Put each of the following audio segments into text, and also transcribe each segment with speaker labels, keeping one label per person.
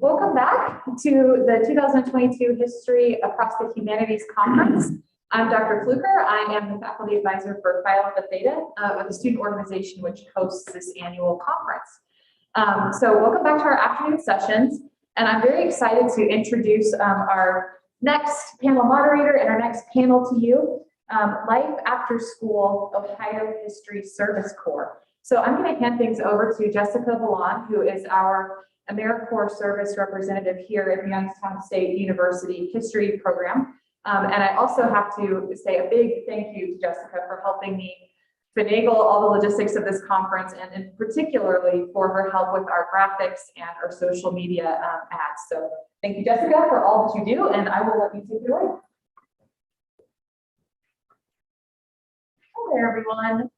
Speaker 1: Welcome back to the 2022 History Across the Humanities Conference. I'm Dr. Fluker. I am the faculty advisor for Phi Alpha Theta, the student organization which hosts this annual conference. So welcome back to our afternoon sessions, and I'm very excited to introduce our next panel moderator and our next panel to you, Life After School Ohio History Service Corps. So I'm going to hand things over to Jessica Vallon, who is our Americorps service representative here at Youngstown State University History Program. And I also have to say a big thank you to Jessica for helping me finagle all the logistics of this conference, and particularly for her help with our graphics and our social media ads. So thank you, Jessica, for all that you do, and I will let you take it away.
Speaker 2: Hello there, everyone.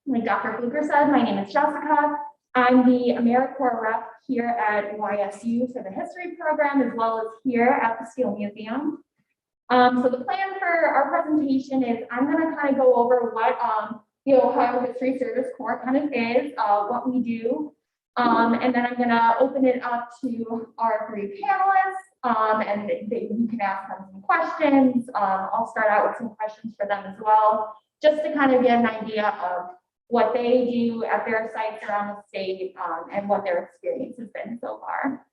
Speaker 2: Like Dr. Fluker said, my name is Jessica. I'm the Americorps rep here at YSU for the history program, as well as here at the Steel Museum. So the plan for our presentation is I'm going to kind of go over what the Ohio History Service Corps kind of is, what we do, and then I'm going to open it up to our three panelists, and you can ask them some questions. I'll start out with some questions for them as well, just to kind of get an idea of what they do at their sites around the state, and what their experience has been so far.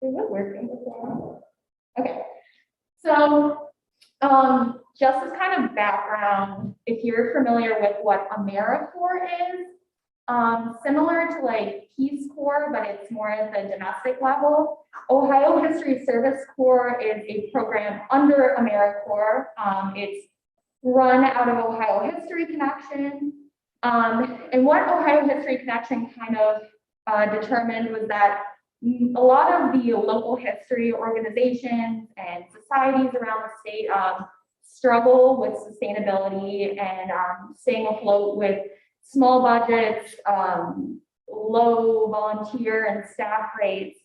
Speaker 2: Is it working before? Okay, so just as kind of background, if you're familiar with what Americorps is, similar to like Peace Corps, but it's more at the domestic level. Ohio History Service Corps is a program under Americorps. It's run out of Ohio History Connection. And what Ohio History Connection kind of determined was that a lot of the local history organizations and societies around the state struggle with sustainability and staying afloat with small budgets, low volunteer and staff rates.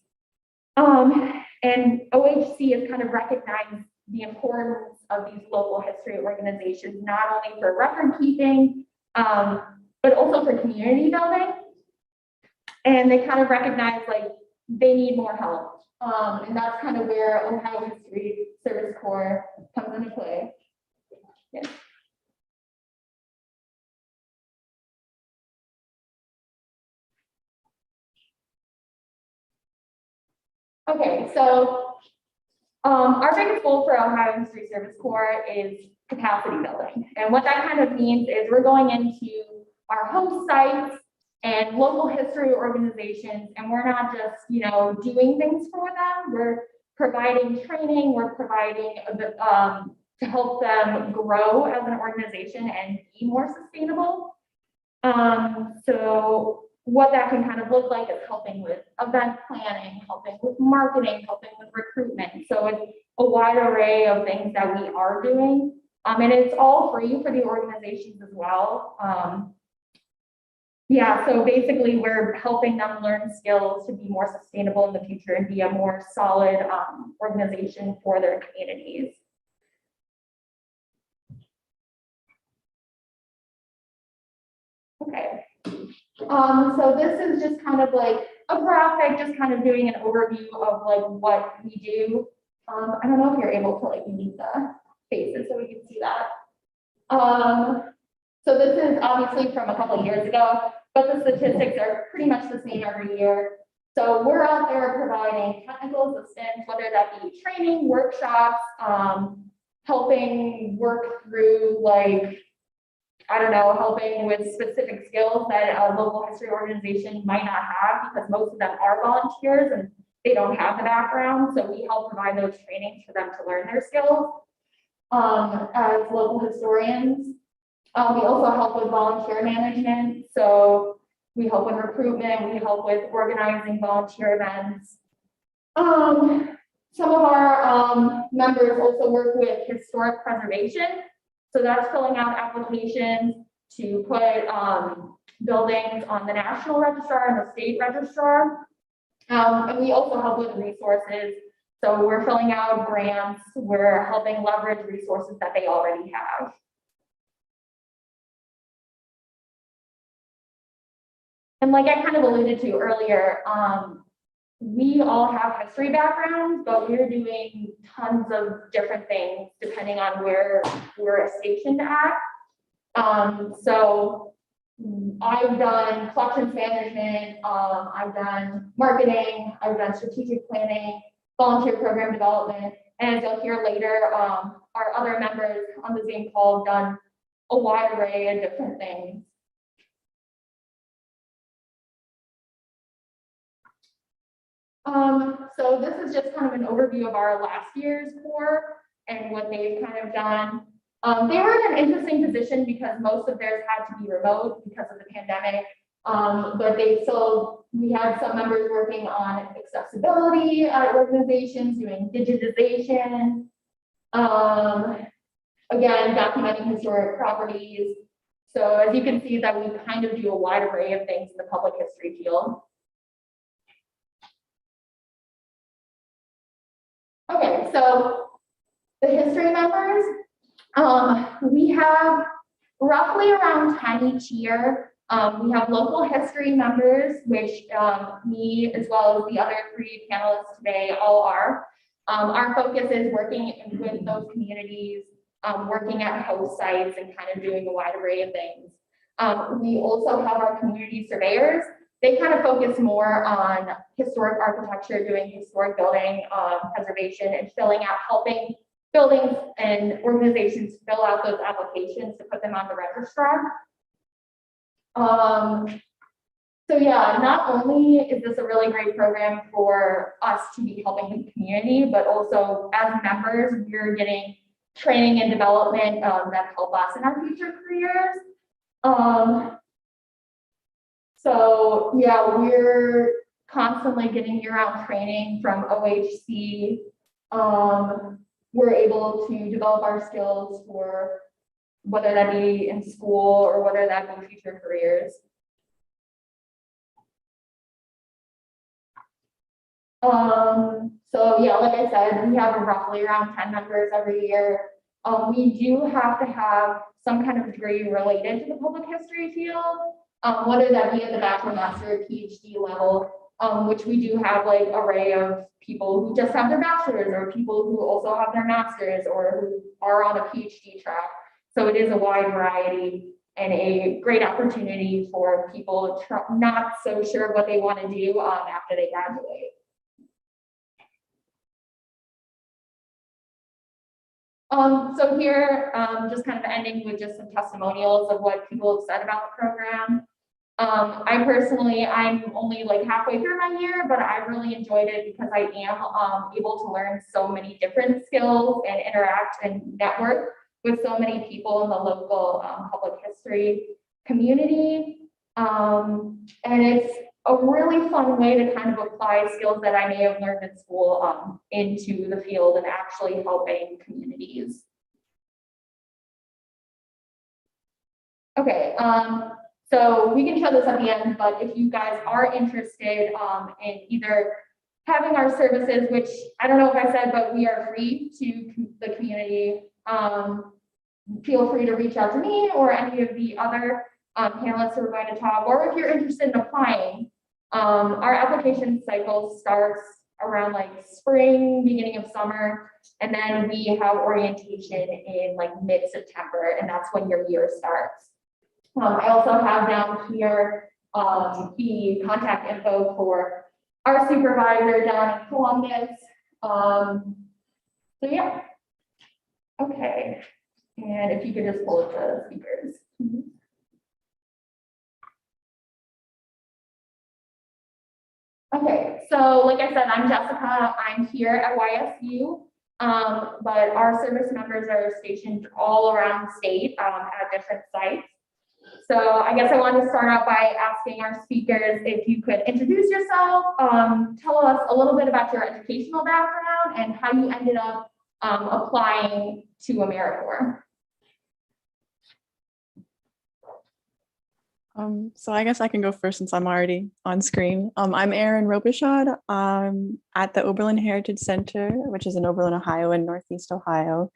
Speaker 2: And OHC has kind of recognized the importance of these local history organizations, not only for record keeping, but also for community building. And they kind of recognize like they need more help. And that's kind of where Ohio History Service Corps comes into play. Yeah. Okay, so our biggest goal for Ohio History Service Corps is capacity building. And what that kind of means is we're going into our host sites and local history organizations, and we're not just, doing things for them. We're providing training, we're providing to help them grow as an organization and be more sustainable. So what that can kind of look like is helping with event planning, helping with marketing, helping with recruitment. So it's a wide array of things that we are doing. And it's all free for the organizations as well. Yeah, so basically we're helping them learn skills to be more sustainable in the future and be a more solid organization for their communities. Okay. So this is just kind of like a graphic, just kind of doing an overview of like what we do. I don't know if you're able to like move the faces so we can see that. So this is obviously from a couple of years ago, but the statistics are pretty much the same every year. So we're out there providing technical assistance, whether that be training, workshops, helping work through like, I don't know, helping with specific skills that a local history organization might not have, because most of them are volunteers and they don't have the background. So we help provide those trainings for them to learn their skills as local historians. We also help with volunteer management. So we help with recruitment, we help with organizing volunteer events. Some of our members also work with historic preservation. So that's filling out applications to put buildings on the National Registrar and the State Registrar. And we also help with resources. So we're filling out grants, we're helping leverage resources that they already have. And like I kind of alluded to earlier, we all have history backgrounds, but we're doing tons of different things depending on where we're stationed at. So I've done collections management, I've done marketing, I've done strategic planning, volunteer program development, and as you'll hear later, our other members on the Zoom call have done a wide array of different things. So this is just kind of an overview of our last year's corps and what they've kind of done. They were in an interesting position because most of theirs had to be remote because of the pandemic. But we had some members working on accessibility at organizations, doing digitization. Again, documenting historic properties. So as you can see that we kind of do a wide array of things in the public history field. Okay, so the history members, we have roughly around 10 each year. We have local history members, which me as well as the other 3 panelists today all are. Our focus is working with those communities, working at host sites and kind of doing a wide array of things. We also have our community surveyors. They kind of focus more on historic architecture, doing historic building preservation and helping buildings and organizations fill out those applications to put them on the registrar. So yeah, not only is this a really great program for us to be helping the community, but also as members, we're getting training and development that help us in our future careers. So yeah, we're constantly getting year-round training from OHC. We're able to develop our skills for whether that be in school or whether that be future careers. So yeah, like I said, we have roughly around 10 members every year. We do have to have some kind of degree related to the public history field, whether that be at the bachelor, master, or PhD level, which we do have like an array of people who just have their bachelor's or people who also have their master's or who are on a PhD track. So it is a wide variety and a great opportunity for people not so sure what they want to do after they graduate. So here, just kind of ending with just some testimonials of what people have said about the program. I'm only like halfway through my year, but I really enjoyed it because I am able to learn so many different skills and interact and network with so many people in the local public history community. And it's a really fun way to kind of apply skills that I may have learned in school into the field and actually helping communities. Okay, so we can show this at the end, but if you guys are interested in either having our services, which I don't know if I said, but we are free to the community, feel free to reach out to me or any of the other panelists who are going to talk, or if you're interested in applying, our application cycle starts around like spring, beginning of summer, and then we have orientation in like mid-September, and that's when your year starts. I also have down here the contact info for our supervisor down in Columbus. So yeah, okay. And if you could just pull up the speakers. Okay, so like I said, I'm Jessica. I'm here at YSU, but our service members are stationed all around the state at different sites. So I guess I wanted to start out by asking our speakers if you could introduce yourself, tell us a little bit about your educational background and how you ended up applying to Americorps.
Speaker 3: So I guess I can go first since I'm already on screen. I'm Erin Robichaud. I'm at the Oberlin Heritage Center, which is in Oberlin, Ohio, in Northeast Ohio.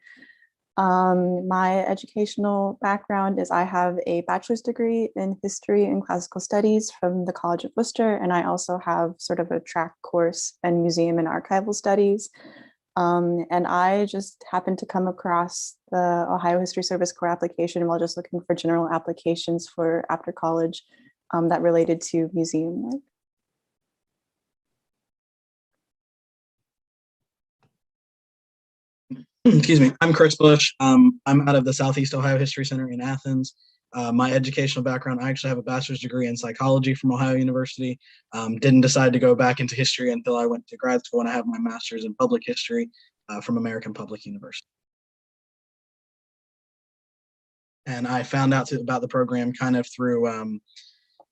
Speaker 3: My educational background is I have a bachelor's degree in history and classical studies from the College of Worcester, and I also have sort of a track course in museum and archival studies. And I just happened to come across the Ohio History Service Corps application while just looking for general applications for after college that related to museum work.
Speaker 4: Excuse me, I'm Chris Bush. I'm out of the Southeast Ohio History Center in Athens. My educational background, I actually have a bachelor's degree in psychology from Ohio University. Didn't decide to go back into history until I went to grad school, and I have my master's in public history from American Public University. And I found out about the program kind of through kind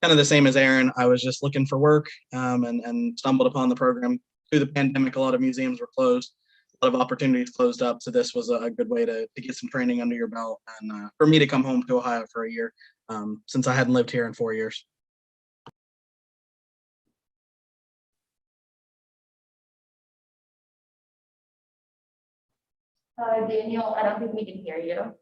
Speaker 4: of the same as Erin. I was just looking for work and stumbled upon the program. Through the pandemic, a lot of museums were closed. A lot of opportunities closed up, so this was a good way to get some training under your belt and for me to come home to Ohio for a year since I hadn't lived here in 4 years.
Speaker 2: Daniel, I don't think we can hear you.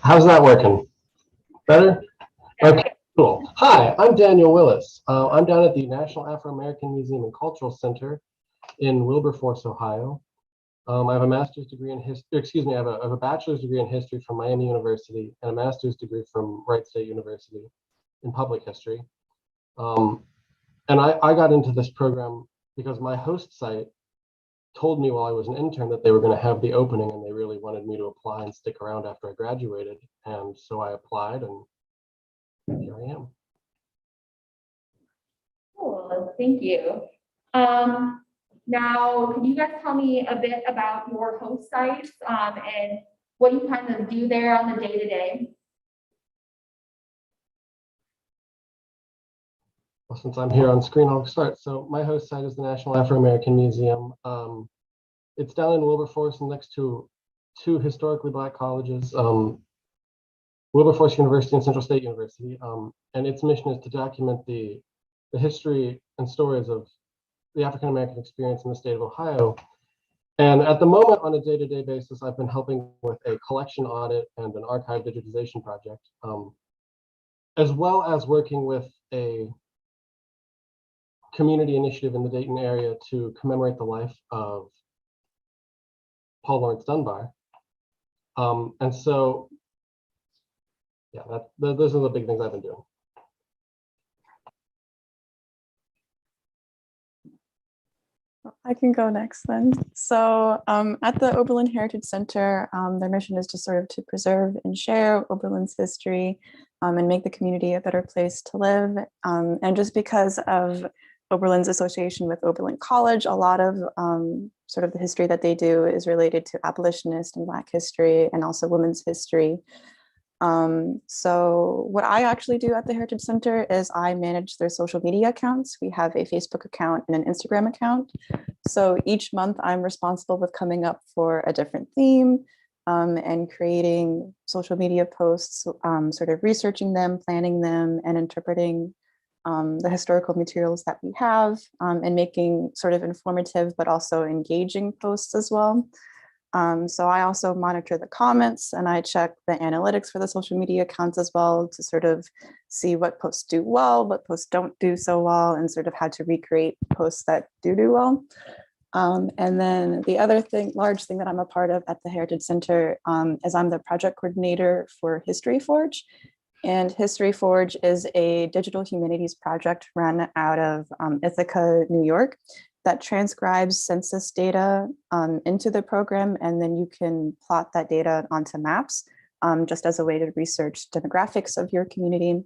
Speaker 5: How's that working? Better? Okay, cool. Hi, I'm Daniel Willis. I'm down at the National Afro-American Museum and Cultural Center in Wilberforce, Ohio. I have a master's degree in history, I have a bachelor's degree in history from Miami University and a master's degree from Wright State University in public history. And I got into this program because my host site told me while I was an intern that they were going to have the opening and they really wanted me to apply and stick around after I graduated. And so I applied and here I am.
Speaker 2: Cool, thank you. Now, can you guys tell me a bit about your host sites and what you kind of do there on the day-to-day?
Speaker 5: Well, since I'm here on screen, I'll start. So my host site is the National Afro-American Museum. It's down in Wilberforce next to two historically Black colleges, Wilberforce University and Central State University. And its mission is to document the history and stories of the African-American experience in the state of Ohio. And at the moment, on a day-to-day basis, I've been helping with a collection audit and an archive digitization project, as well as working with a community initiative in the Dayton area to commemorate the life of Paul Laurence Dunbar. And so, yeah, those are the big things I've been doing.
Speaker 3: I can go next then. So at the Oberlin Heritage Center, their mission is to sort of to preserve and share Oberlin's history and make the community a better place to live. And just because of Oberlin's association with Oberlin College, a lot of sort of the history that they do is related to abolitionist and Black history and also women's history. So what I actually do at the Heritage Center is I manage their social media accounts. We have a Facebook account and an Instagram account. So each month I'm responsible with coming up for a different theme and creating social media posts, sort of researching them, planning them, and interpreting the historical materials that we have and making sort of informative but also engaging posts as well. So I also monitor the comments and I check the analytics for the social media accounts as well to sort of see what posts do well, what posts don't do so well, and sort of how to recreate posts that do well. And then the other large thing that I'm a part of at the Heritage Center is I'm the project coordinator for History Forge. And History Forge is a digital humanities project run out of Ithaca, New York, that transcribes census data into the program, and then you can plot that data onto maps just as a way to research demographics of your community.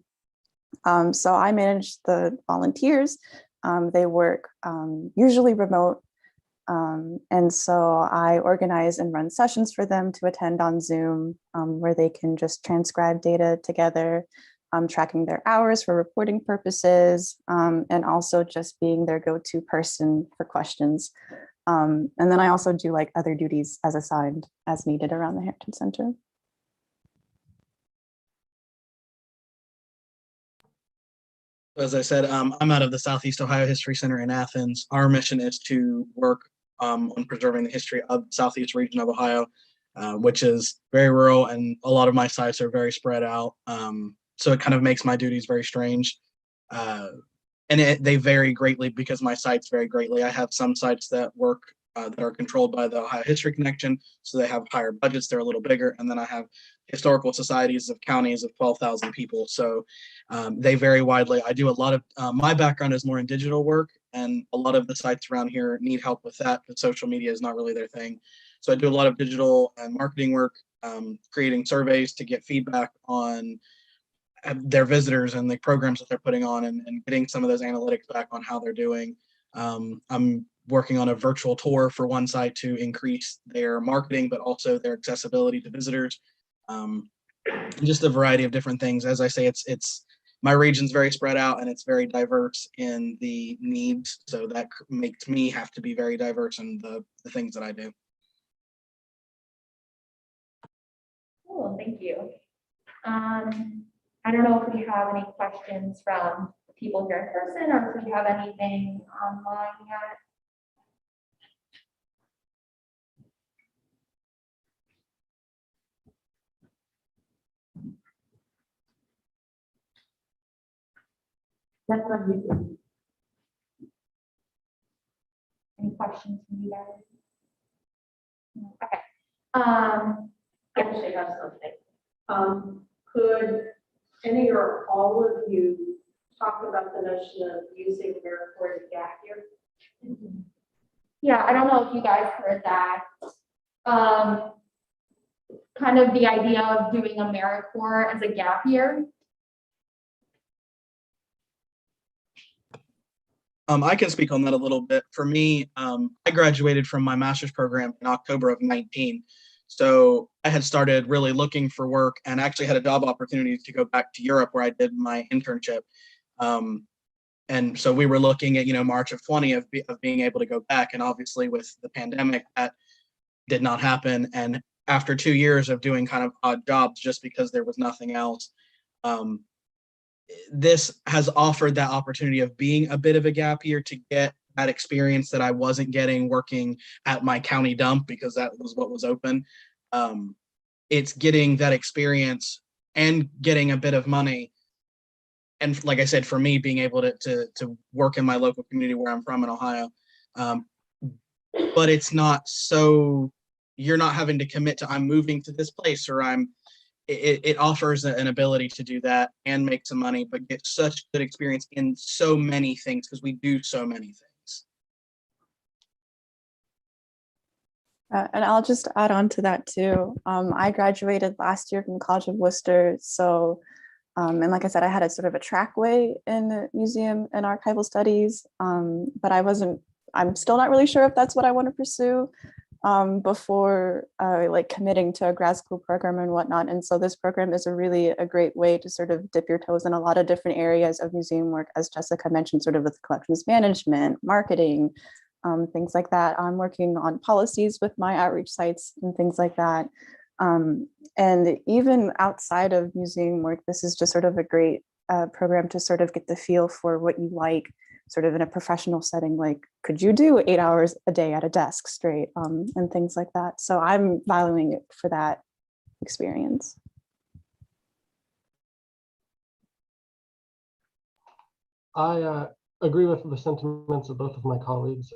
Speaker 3: So I manage the volunteers. They work usually remote. And so I organize and run sessions for them to attend on Zoom where they can just transcribe data together, tracking their hours for reporting purposes, and also just being their go-to person for questions. And then I also do like other duties as assigned as needed around the Heritage Center.
Speaker 4: As I said, I'm out of the Southeast Ohio History Center in Athens. Our mission is to work on preserving the history of the Southeast region of Ohio, which is very rural, and a lot of my sites are very spread out. So it kind of makes my duties very strange. And they vary greatly because my sites vary greatly. I have some sites that work that are controlled by the Ohio History Connection, so they have higher budgets, they're a little bigger, and then I have historical societies of counties of 12,000 people, so they vary widely. I do a lot of, my background is more in digital work, and a lot of the sites around here need help with that, but social media is not really their thing. So I do a lot of digital and marketing work, creating surveys to get feedback on their visitors and the programs that they're putting on, and getting some of those analytics back on how they're doing. I'm working on a virtual tour for one site to increase their marketing, but also their accessibility to visitors. Just a variety of different things. As I say, it's my region's very spread out and it's very diverse in the needs. So that makes me have to be very diverse in the things that I do.
Speaker 2: Cool, thank you. I don't know if we have any questions from the people here in person or if we have anything online yet. That's what you do. Any questions from you guys? No, okay.
Speaker 6: I actually have something. Could any or all of you talk about the notion of using Americorps as a gap year?
Speaker 2: Yeah, I don't know if you guys heard that. Kind of the idea of doing Americorps as a gap year.
Speaker 4: I can speak on that a little bit. For me, I graduated from my master's program in October of 19. So I had started really looking for work and actually had a job opportunity to go back to Europe where I did my internship. And so we were looking at, March of 20 of being able to go back. And obviously with the pandemic, that did not happen. And after 2 years of doing kind of odd jobs just because there was nothing else, this has offered that opportunity of being a bit of a gap year to get that experience that I wasn't getting working at my county dump because that was what was open. It's getting that experience and getting a bit of money. And like I said, for me, being able to work in my local community where I'm from in Ohio. But it's not so, you're not having to commit to, I'm moving to this place, or it offers an ability to do that and make some money, but get such good experience in so many things because we do so many things.
Speaker 3: And I'll just add on to that too. I graduated last year from College of Worcester. So, and like I said, I had a sort of a trackway in museum and archival studies, but I'm still not really sure if that's what I want to pursue before like committing to a grad school program and whatnot. And so this program is a great way to sort of dip your toes in a lot of different areas of museum work, as Jessica mentioned, sort of with collections management, marketing, things like that. I'm working on policies with my outreach sites and things like that. And even outside of museum work, this is just sort of a great program to sort of get the feel for what you like sort of in a professional setting. Like, could you do 8 hours a day at a desk straight, and things like that. So I'm valuing it for that experience.
Speaker 5: I agree with the sentiments of both of my colleagues.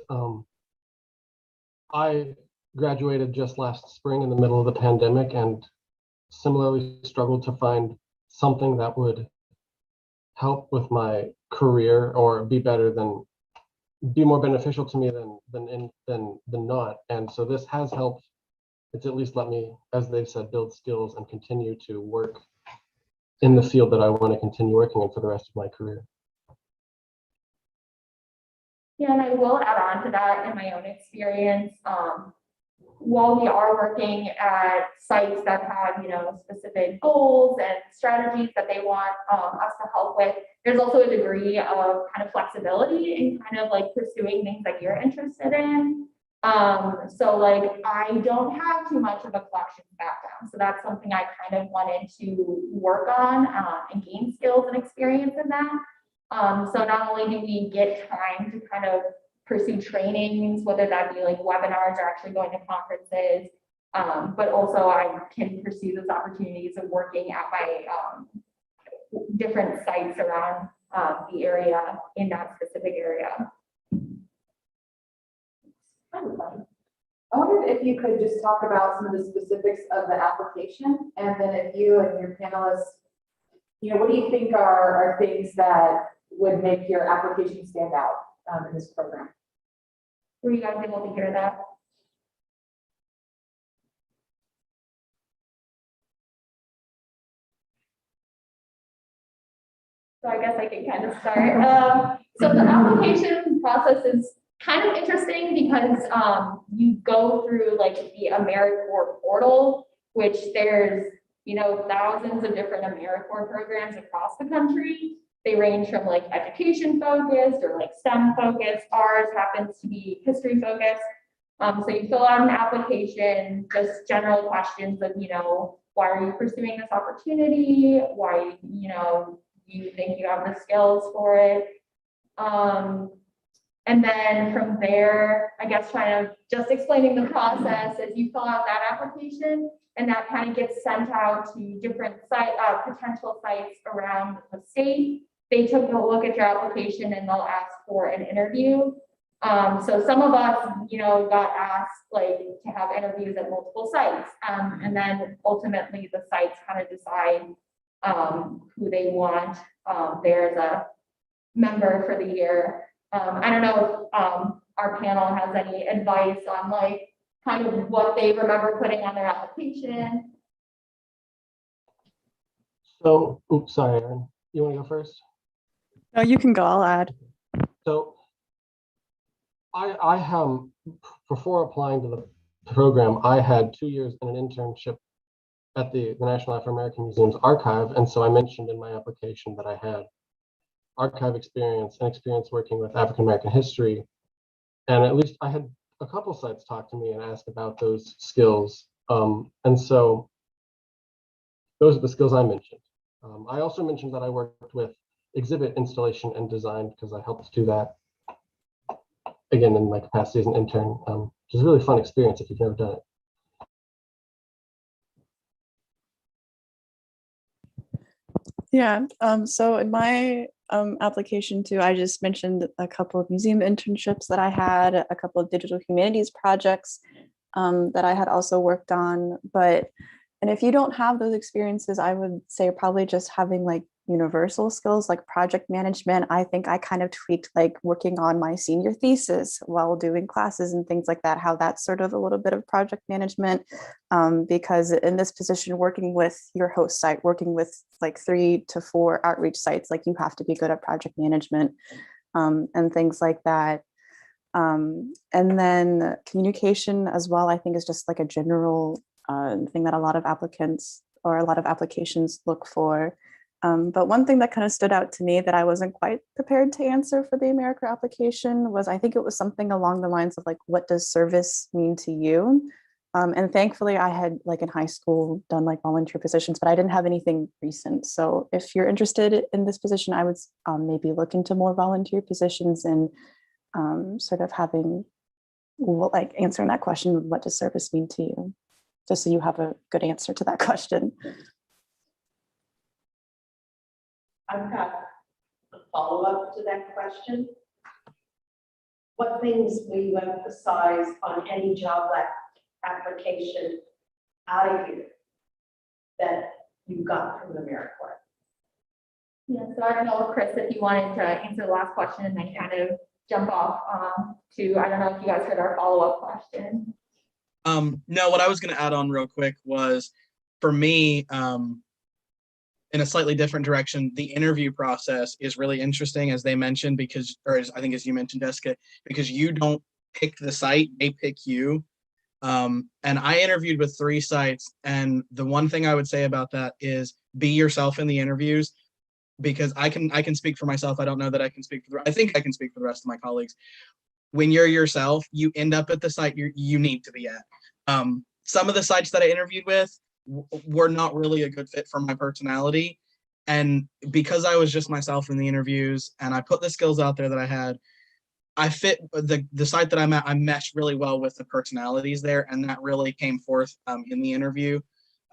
Speaker 5: I graduated just last spring in the middle of the pandemic and similarly struggled to find something that would help with my career or be more beneficial to me than not. And so this has helped. It's at least let me, as they've said, build skills and continue to work in the field that I want to continue working in for the rest of my career.
Speaker 2: Yeah, and I will add on to that in my own experience. While we are working at sites that have, specific goals and strategies that they want us to help with, there's also a degree of kind of flexibility in kind of like pursuing things that you're interested in. So like, I don't have too much of a collections background, so that's something I kind of wanted to work on, and gain skills and experience in that. So not only do we get time to kind of pursue trainings, whether that be like webinars or actually going to conferences, but also I can pursue those opportunities of working at my different sites around the area in that specific area.
Speaker 1: I wondered if you could just talk about some of the specifics of the application, and then if you and your panelists, what do you think are things that would make your application stand out in this program?
Speaker 2: Were you guys able to hear that? So I guess I can kind of start. So the application process is kind of interesting because you go through like the Americorps portal, which there's thousands of different Americorps programs across the country. They range from like education focused or like STEM focused. Ours happens to be history focused. So you fill out an application, just general questions of, why are you pursuing this opportunity? Why, you think you have the skills for it? And then from there, I guess kind of just explaining the process as you fill out that application, and that kind of gets sent out to different potential sites around the state. They took a look at your application and they'll ask for an interview. So some of us, got asked like to have interviews at multiple sites, and then ultimately the sites kind of decide who they want there as a member for the year. I don't know if our panel has any advice on like kind of what they remember putting on their application.
Speaker 5: So, oops, sorry, Aaron. You want to go first?
Speaker 3: No, you can go, I'll add.
Speaker 5: So I have, before applying to the program, I had 2 years in an internship at the National Afro-American Museum's archive. And so I mentioned in my application that I had archive experience and experience working with African-American history. And at least I had a couple sites talk to me and ask about those skills. And so those are the skills I mentioned. I also mentioned that I worked with exhibit installation and design because I helped do that, again, in my capacity as an intern, which is a really fun experience if you've never done it.
Speaker 3: Yeah, so in my application too, I just mentioned a couple of museum internships that I had, a couple of digital humanities projects that I had also worked on. And if you don't have those experiences, I would say probably just having like universal skills like project management. I think I kind of tweaked like working on my senior thesis while doing classes and things like that, how that's sort of a little bit of project management, because in this position, working with your host site, working with like 3 to 4 outreach sites, like you have to be good at project management and things like that. And then communication as well, I think is just like a general thing that a lot of applicants or a lot of applications look for. But one thing that kind of stood out to me that I wasn't quite prepared to answer for the Americorps application was, I think it was something along the lines of like, what does service mean to you? And thankfully I had like in high school done like volunteer positions, but I didn't have anything recent. So if you're interested in this position, I would maybe look into more volunteer positions and sort of having, like answering that question, what does service mean to you? Just so you have a good answer to that question.
Speaker 6: I've got a follow-up to that question. What things will you emphasize on any job application out of here that you got from Americorps?
Speaker 2: Yeah, so I don't know, Chris, if you wanted to answer the last question and then kind of jump off to, I don't know if you guys heard our follow-up question.
Speaker 4: No, what I was going to add on real quick was, for me, in a slightly different direction, the interview process is really interesting, as they mentioned, because, or as I think as you mentioned, Jessica, because you don't pick the site, they pick you. And I interviewed with 3 sites, and the one thing I would say about that is be yourself in the interviews, because I can speak for myself. I don't know that I can speak for I think I can speak for the rest of my colleagues. when you're yourself, you end up at the site you need to be at. Some of the sites that I interviewed with were not really a good fit for my personality. And because I was just myself in the interviews and I put the skills out there that I had, I fit the site that I'm at. I meshed really well with the personalities there, and that really came forth in the interview.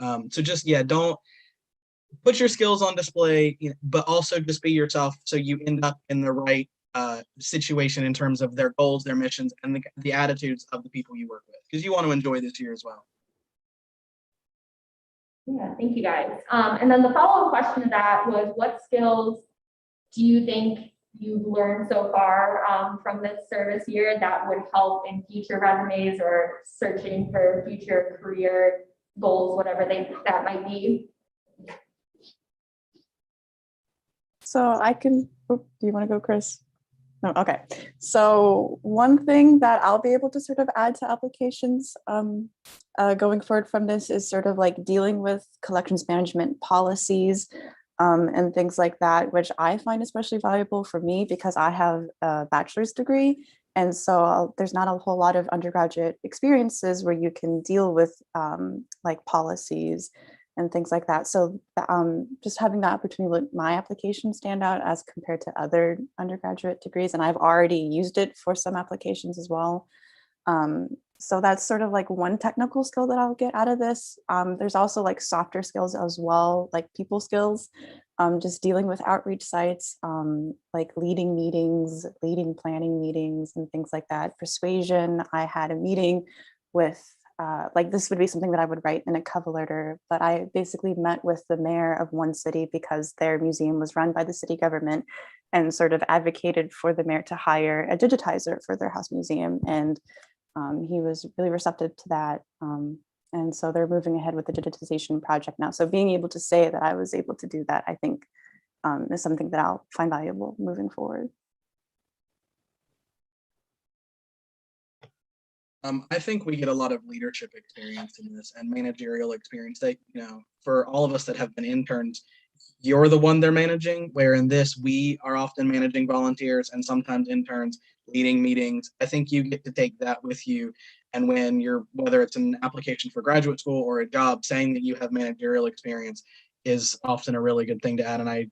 Speaker 4: So just, yeah, don't put your skills on display, but also just be yourself so you end up in the right situation in terms of their goals, their missions, and the attitudes of the people you work with, because you want to enjoy this year as well.
Speaker 2: Yeah, thank you guys. And then the follow-up question to that was, what skills do you think you've learned so far from this service year that would help in future resumes or searching for future career goals, whatever that might be?
Speaker 3: So I can, do you want to go, Chris? No, okay. So one thing that I'll be able to sort of add to applications going forward from this is sort of like dealing with collections management policies and things like that, which I find especially valuable for me because I have a bachelor's degree. And so there's not a whole lot of undergraduate experiences where you can deal with like policies and things like that. So just having the opportunity to let my application stand out as compared to other undergraduate degrees, and I've already used it for some applications as well. So that's sort of like one technical skill that I'll get out of this. There's also like softer skills as well, like people skills, just dealing with outreach sites, like leading meetings, leading planning meetings and things like that. Persuasion, I had a meeting with like this would be something that I would write in a cover letter, but I basically met with the mayor of one city because their museum was run by the city government and sort of advocated for the mayor to hire a digitizer for their house museum. And he was really receptive to that. And so they're moving ahead with the digitization project now. So being able to say that I was able to do that, I think is something that I'll find valuable moving forward.
Speaker 4: I think we get a lot of leadership experience in this and managerial experience that, for all of us that have been interns, you're the one they're managing, where in this, we are often managing volunteers and sometimes interns leading meetings. I think you get to take that with you. And when whether it's an application for graduate school or a job, saying that you have managerial experience is often a really good thing to add. And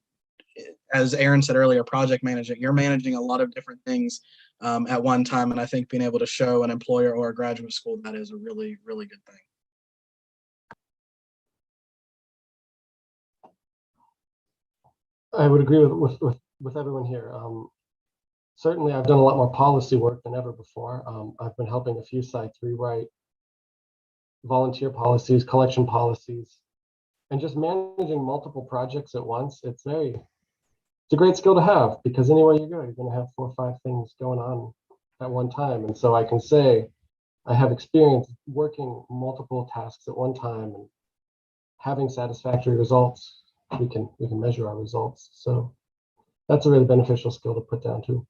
Speaker 4: as Aaron said earlier, project management, you're managing a lot of different things at one time. And I think being able to show an employer or a graduate school that is a really, really good thing.
Speaker 5: I would agree with everyone here. Certainly, I've done a lot more policy work than ever before. I've been helping a few sites rewrite volunteer policies, collection policies, and just managing multiple projects at once. It's a great skill to have because anywhere you go, you're going to have 4 or 5 things going on at one time. And so I can say I have experience working multiple tasks at one time and having satisfactory results. We can measure our results. So that's a really beneficial skill to put down too.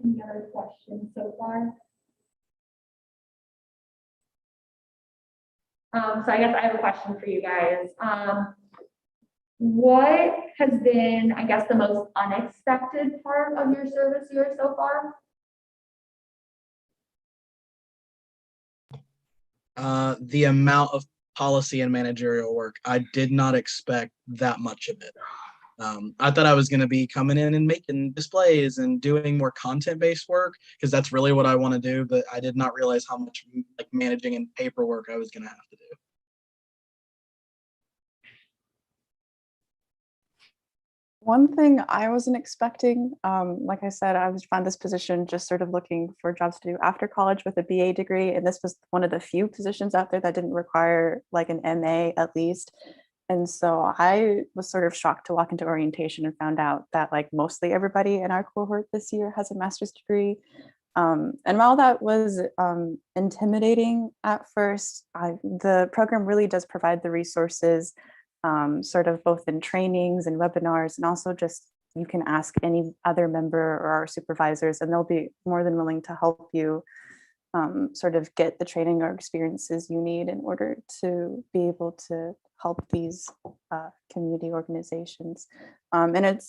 Speaker 2: Any other questions so far? So I guess I have a question for you guys. What has been, I guess, the most unexpected part of your service year so far?
Speaker 4: The amount of policy and managerial work, I did not expect that much of it. I thought I was going to be coming in and making displays and doing more content-based work because that's really what I want to do, but I did not realize how much like managing and paperwork I was going to have to do.
Speaker 3: One thing I wasn't expecting, like I said, I found this position just sort of looking for jobs to do after college with a BA degree. And this was one of the few positions out there that didn't require like an MA at least. And so I was sort of shocked to walk into orientation and found out that like mostly everybody in our cohort this year has a master's degree. And while that was intimidating at first, the program really does provide the resources sort of both in trainings and webinars, and also just you can ask any other member or our supervisors and they'll be more than willing to help you sort of get the training or experiences you need in order to be able to help these community organizations. And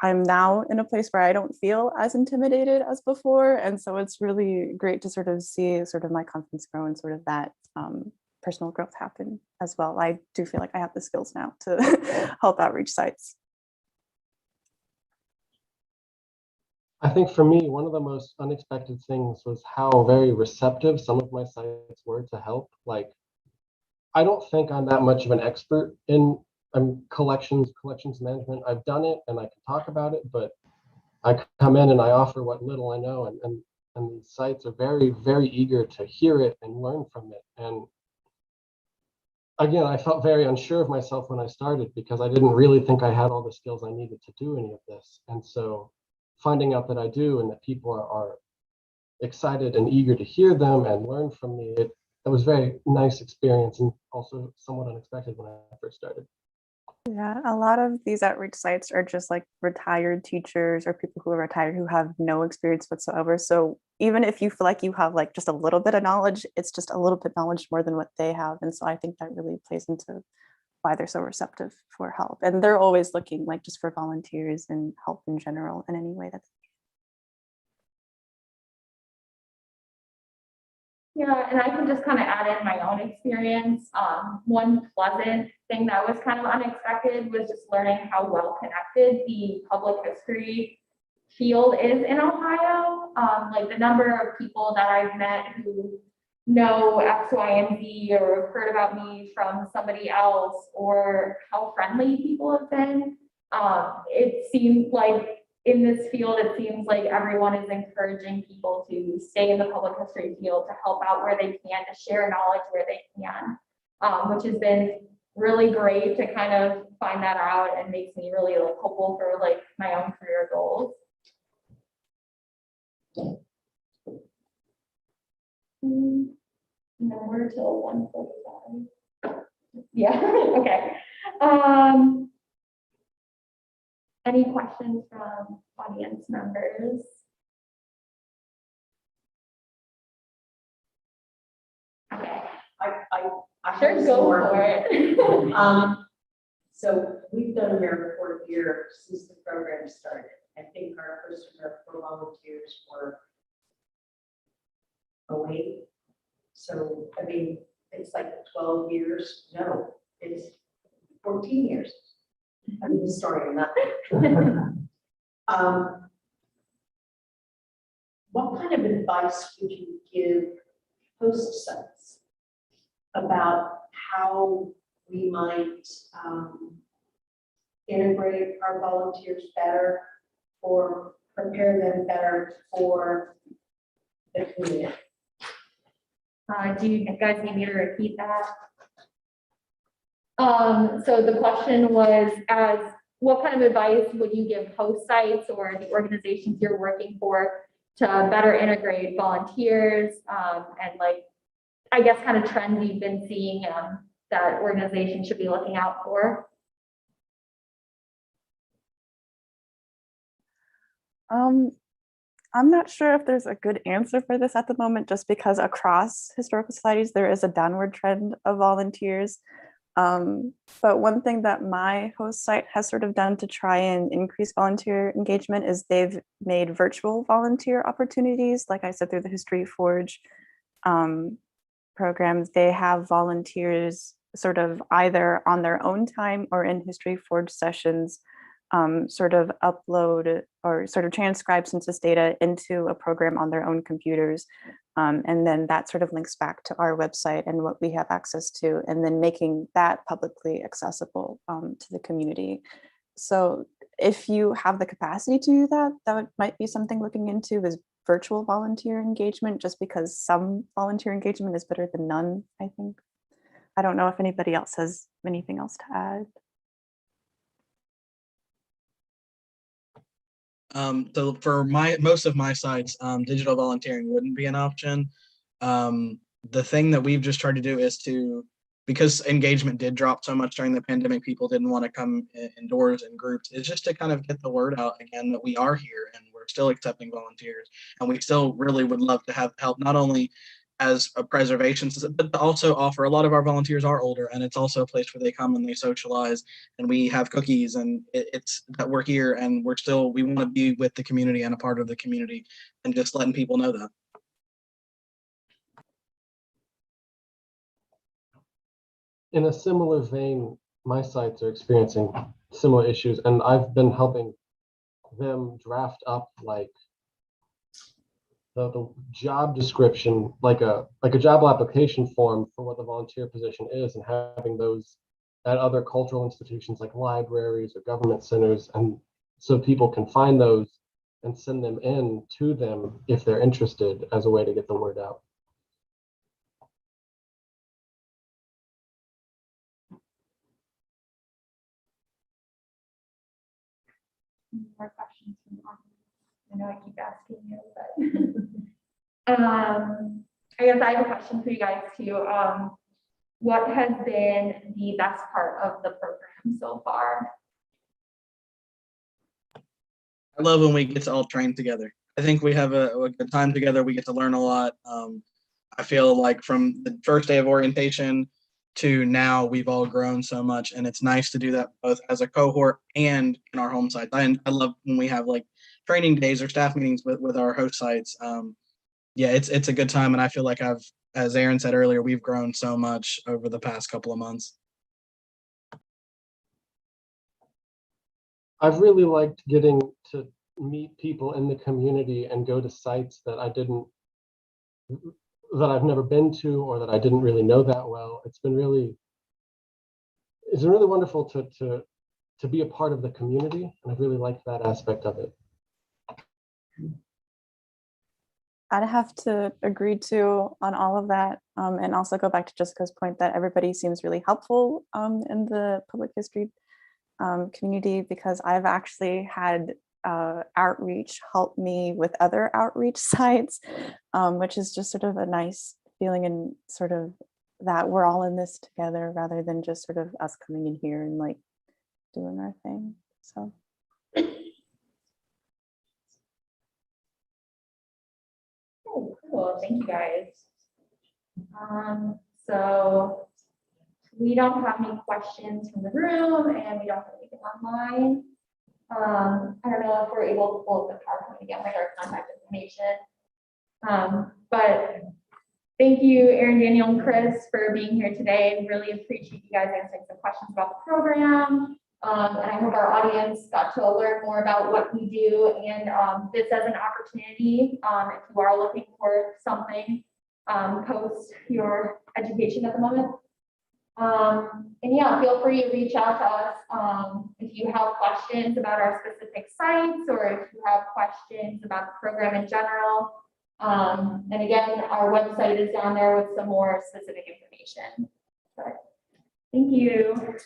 Speaker 3: I'm now in a place where I don't feel as intimidated as before. And so it's really great to sort of see sort of my confidence grow and sort of that personal growth happen as well. I do feel like I have the skills now to help outreach sites.
Speaker 5: I think for me, one of the most unexpected things was how very receptive some of my sites were to help. Like, I don't think I'm that much of an expert in collections management. I've done it and I can talk about it, but I come in and I offer what little I know, and these sites are very, very eager to hear it and learn from it. And again, I felt very unsure of myself when I started because I didn't really think I had all the skills I needed to do any of this. And so finding out that I do and that people are excited and eager to hear them and learn from me, it was a very nice experience and also somewhat unexpected when I first started.
Speaker 3: Yeah, a lot of these outreach sites are just like retired teachers or people who are retired who have no experience whatsoever. So even if you feel like you have like just a little bit of knowledge, it's just a little bit knowledge more than what they have. And so I think that really plays into why they're so receptive for help. And they're always looking like just for volunteers and help in general in any way that's.
Speaker 2: Yeah, and I can just kind of add in my own experience. One pleasant thing that was kind of unexpected was just learning how well connected the public history field is in Ohio. Like the number of people that I've met who know X, Y, and Z or have heard about me from somebody else, or how friendly people have been. It seems like in this field, it seems like everyone is encouraging people to stay in the public history field, to help out where they can, to share knowledge where they can, which has been really great to kind of find that out and makes me really like hopeful for like my own career goals. And then we're till 1:45. Yeah, okay. Any questions from audience members? Okay,
Speaker 6: I
Speaker 2: sure,
Speaker 6: have
Speaker 2: go
Speaker 6: more.
Speaker 2: for it.
Speaker 6: So we've done Americorps here since the program started. I think our first Americorps volunteers were 08. So, I mean, it's like 12 years. No, it's 14 years. I'm a historian, not. What kind of advice would you give host sites about how we might integrate our volunteers better or prepare them better for the community?
Speaker 2: Do you guys need me to repeat that? So the question was, what kind of advice would you give host sites or the organizations you're working for to better integrate volunteers, and like, I guess kind of trends you've been seeing that organizations should be looking out for?
Speaker 3: I'm not sure if there's a good answer for this at the moment, just because across historical societies, there is a downward trend of volunteers. But one thing that my host site has sort of done to try and increase volunteer engagement is they've made virtual volunteer opportunities. Like I said, through the History Forge programs, they have volunteers sort of either on their own time or in History Forge sessions sort of upload or sort of transcribe census data into a program on their own computers. And then that sort of links back to our website and what we have access to, and then making that publicly accessible to the community. So if you have the capacity to do that, that might be something looking into, is virtual volunteer engagement, just because some volunteer engagement is better than none, I think. I don't know if anybody else has anything else to add.
Speaker 4: So for most of my sites, digital volunteering wouldn't be an option. The thing that we've just tried to do is to because engagement did drop so much during the pandemic, people didn't want to come indoors in groups. It's just to kind of get the word out again that we are here and we're still accepting volunteers. And we still really would love to have help, not only as a preservation, but to also offer. A lot of our volunteers are older, and it's also a place where they come and they socialize, and we have cookies, and it's that we're here and we want to be with the community and a part of the community, and just letting people know that.
Speaker 5: In a similar vein, my sites are experiencing similar issues, and I've been helping them draft up like the job description, like a job application form for what the volunteer position is, and having those at other cultural institutions like libraries or government centers, and so people can find those and send them in to them if they're interested, as a way to get the word out.
Speaker 2: More questions from the audience? I know I keep asking you, but I guess I have a question for you guys too. What has been the best part of the program so far?
Speaker 4: I love when we get to all train together. I think we have a good time together. We get to learn a lot. I feel like from the first day of orientation to now, we've all grown so much, and it's nice to do that both as a cohort and in our home sites. I love when we have like training days or staff meetings with our host sites. Yeah, it's a good time, and I feel like as Aaron said earlier, we've grown so much over the past couple of months.
Speaker 5: I've really liked getting to meet people in the community and go to sites that I've never been to, or that I didn't really know that well. It's been really wonderful to be a part of the community, and I've really liked that aspect of it.
Speaker 3: I'd have to agree too on all of that, and also go back to Jessica's point that everybody seems really helpful in the public history community, because I've actually had outreach help me with other outreach sites, which is just sort of a nice feeling, and sort of that we're all in this together rather than just sort of us coming in here and like doing our thing. So.
Speaker 2: Oh, cool. Thank you guys. So we don't have any questions from the room, and we don't have anything online. I don't know if we're able to pull up the PowerPoint again with our contact information. But thank you, Aaron, Daniel, and Chris, for being here today. Really appreciate you guys answering some questions about the program. And I hope our audience got to learn more about what we do, and this as an opportunity, if you are looking for something post your education at the moment. And yeah, feel free to reach out to us if you have questions about our specific sites, or if you have questions about the program in general. And again, our website is down there with some more specific information. But thank you.